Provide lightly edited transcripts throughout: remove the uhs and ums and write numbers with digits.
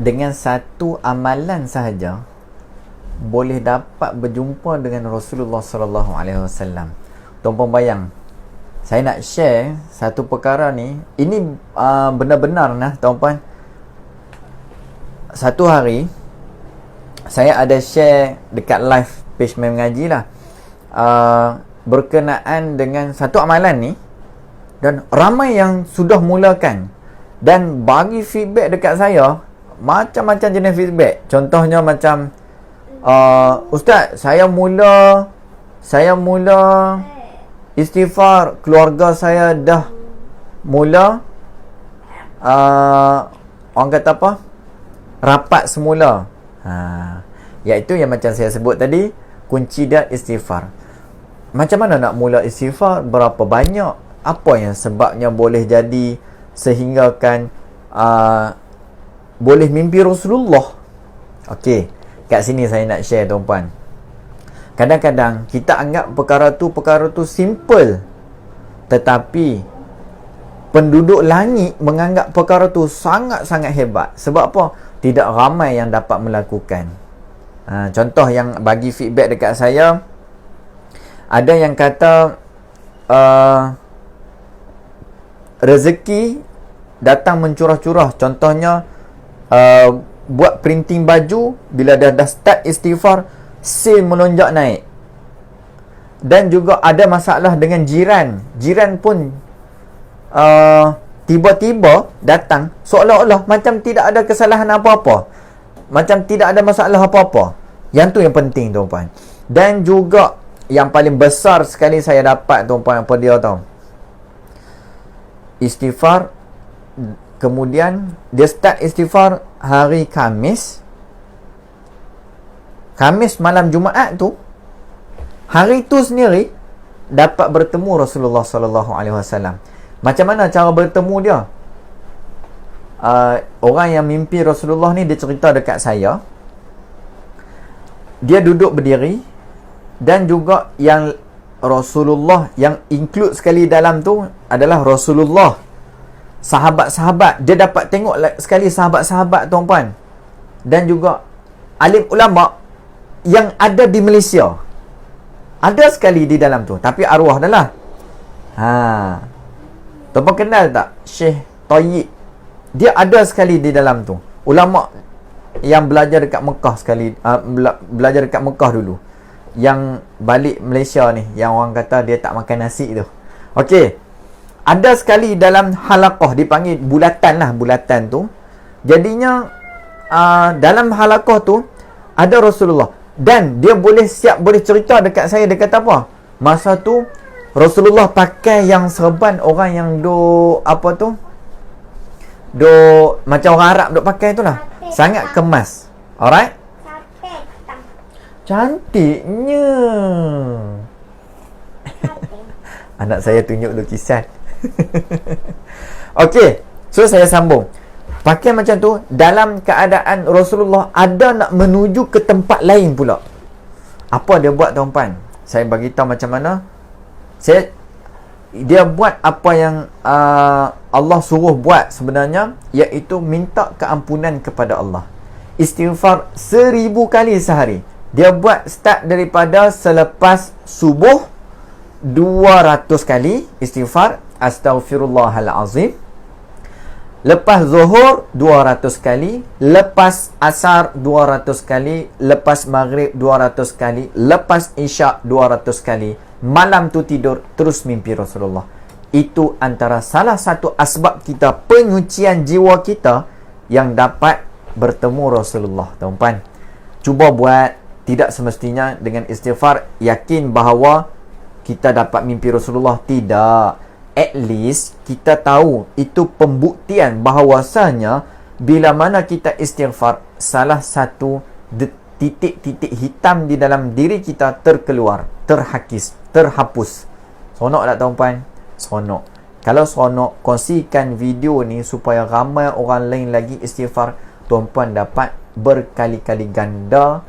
dengan satu amalan sahaja boleh dapat berjumpa dengan Rasulullah sallallahu alaihi wasallam. Tuan-puan bayang, saya nak share satu perkara ni. Ini benar-benar nah tuan-puan. Satu hari saya ada share dekat live page Mem Ngaji lah, berkenaan dengan satu amalan ni, dan ramai yang sudah mulakan dan bagi feedback dekat saya, macam-macam jenis feedback. Contohnya macam, Ustaz, saya mula istighfar, keluarga saya dah mula orang kata apa, rapat semula. Iaitu yang macam saya sebut tadi, kunci dia istighfar. Macam mana nak mula istighfar, berapa banyak, apa yang sebabnya boleh jadi sehinggakan boleh mimpi Rasulullah. Okey, kat sini saya nak share tuan-puan. Kadang-kadang kita anggap perkara tu simple, tetapi penduduk langit menganggap perkara tu sangat-sangat hebat. Sebab apa? Tidak ramai yang dapat melakukan. Contoh yang bagi feedback dekat saya, ada yang kata rezeki datang mencurah-curah. Contohnya buat printing baju, bila dah start istighfar, sale melonjak naik. Dan juga ada masalah dengan jiran pun tiba-tiba datang, seolah-olah macam tidak ada kesalahan apa-apa, macam tidak ada masalah apa-apa. Yang tu yang penting tuan-puan. Dan juga yang paling besar sekali saya dapat tuan-puan, apa dia tahu? Istighfar, kemudian dia start istighfar hari Khamis malam Jumaat tu, hari tu sendiri dapat bertemu Rasulullah sallallahu alaihi wasallam. Macam mana cara bertemu dia? Orang yang mimpi Rasulullah ni, dia cerita dekat saya, dia duduk berdiri, dan juga yang Rasulullah yang include sekali dalam tu adalah Rasulullah, sahabat-sahabat. Dia dapat tengok sekali sahabat-sahabat tuan-puan, dan juga alim ulama yang ada di Malaysia ada sekali di dalam tu, tapi arwah dah lah. Tuan-puan kenal tak Syekh Tayyib? Dia ada sekali di dalam tu. Ulama yang belajar dekat Mekah sekali, belajar dekat Mekah dulu, yang balik Malaysia ni, yang orang kata dia tak makan nasi tu. Okey, ada sekali dalam halaqah, dipanggil bulatan tu. Jadinya dalam halaqah tu ada Rasulullah, dan dia boleh cerita dekat saya. Dia kata apa? Masa tu Rasulullah pakai yang serban orang yang macam orang Arab duk pakai tu lah. Sangat kemas. Alright? Cantiknya. Anak saya tunjuk lukisan. Okey, so saya sambung. Pakai macam tu dalam keadaan Rasulullah ada nak menuju ke tempat lain pula. Apa dia buat tuan-puan? Saya bagi tahu macam mana. Dia buat apa yang Allah suruh buat sebenarnya, iaitu minta keampunan kepada Allah. Istighfar 1000 kali sehari. Dia buat start daripada selepas subuh 200 kali istighfar, astaghfirullahalazim. Lepas zuhur 200 kali, lepas asar 200 kali, lepas maghrib 200 kali, lepas isyak 200 kali. Malam tu tidur terus mimpi Rasulullah. Itu antara salah satu asbab kita, penyucian jiwa kita, yang dapat bertemu Rasulullah tuan-puan. Cuba buat. Tidak semestinya dengan istighfar yakin bahawa kita dapat mimpi Rasulullah. Tidak. At least kita tahu itu pembuktian bahawasanya bila mana kita istighfar, salah satu titik-titik hitam di dalam diri kita terkeluar, terhapus. Seronok tak tuan-puan? Seronok. Kalau seronok, kongsikan video ni supaya ramai orang lain lagi istighfar. Tuan-puan dapat berkali-kali ganda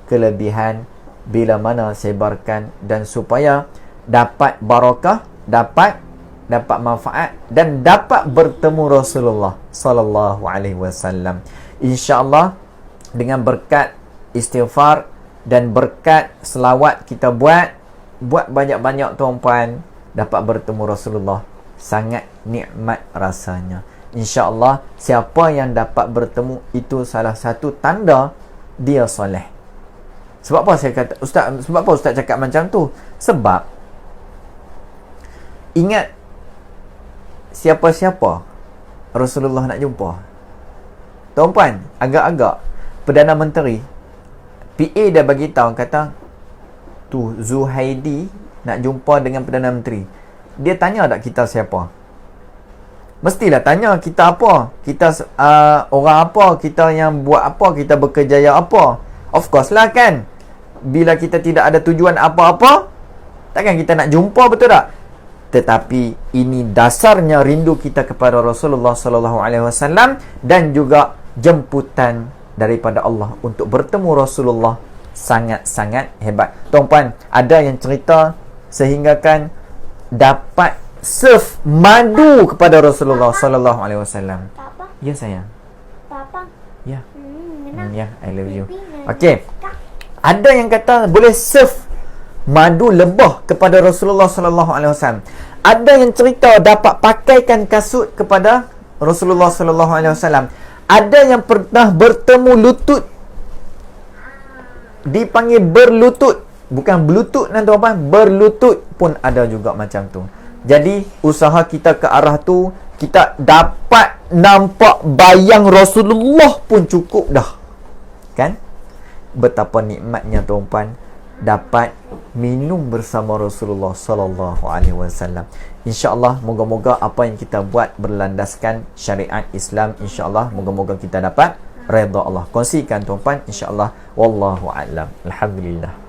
kelebihan bila mana sebarkan, dan supaya dapat barakah, dapat dapat manfaat dan dapat bertemu Rasulullah sallallahu alaihi wasallam. Insya-Allah dengan berkat istighfar dan berkat selawat kita buat banyak-banyak tuan-puan, dapat bertemu Rasulullah, sangat nikmat rasanya. InsyaAllah siapa yang dapat bertemu, itu salah satu tanda dia soleh. Sebab apa saya kata sebab apa Ustaz cakap macam tu? Sebab ingat siapa-siapa Rasulullah nak jumpa. Tuan-puan, agak-agak Perdana Menteri PA dah bagi tahu, kata tu Zuhaidi nak jumpa dengan Perdana Menteri. Dia tanya tak kita siapa? Mestilah tanya kita apa, kita orang apa, kita yang buat apa, kita berkejaya apa. Of course lah kan. Bila kita tidak ada tujuan apa-apa, takkan kita nak jumpa, betul tak? Tetapi ini dasarnya rindu kita kepada Rasulullah sallallahu alaihi wasallam dan juga jemputan daripada Allah untuk bertemu Rasulullah sangat-sangat hebat. Tuan-puan, ada yang cerita sehinggakan dapat serve madu kepada Rasulullah sallallahu alaihi wasallam. Papa. Ya sayang. Papa. Ya. Kenapa? Ya, I love you. Okey. Ada yang kata boleh serve madu lebah kepada Rasulullah sallallahu alaihi wasallam. Ada yang cerita dapat pakaikan kasut kepada Rasulullah sallallahu alaihi wasallam. Ada yang pernah bertemu lutut, dipanggil berlutut, bukan bluetooth nanti apa, berlutut pun ada juga macam tu. Jadi usaha kita ke arah tu, kita dapat nampak bayang Rasulullah pun cukup dah. Kan? Betapa nikmatnya tuan-puan dapat minum bersama Rasulullah sallallahu alaihi wasallam. Insya-Allah moga-moga apa yang kita buat berlandaskan syariat Islam. Insya-Allah moga-moga kita dapat redha Allah. Kongsikan tuan-puan, insya-Allah. Wallahu a'lam. Alhamdulillah.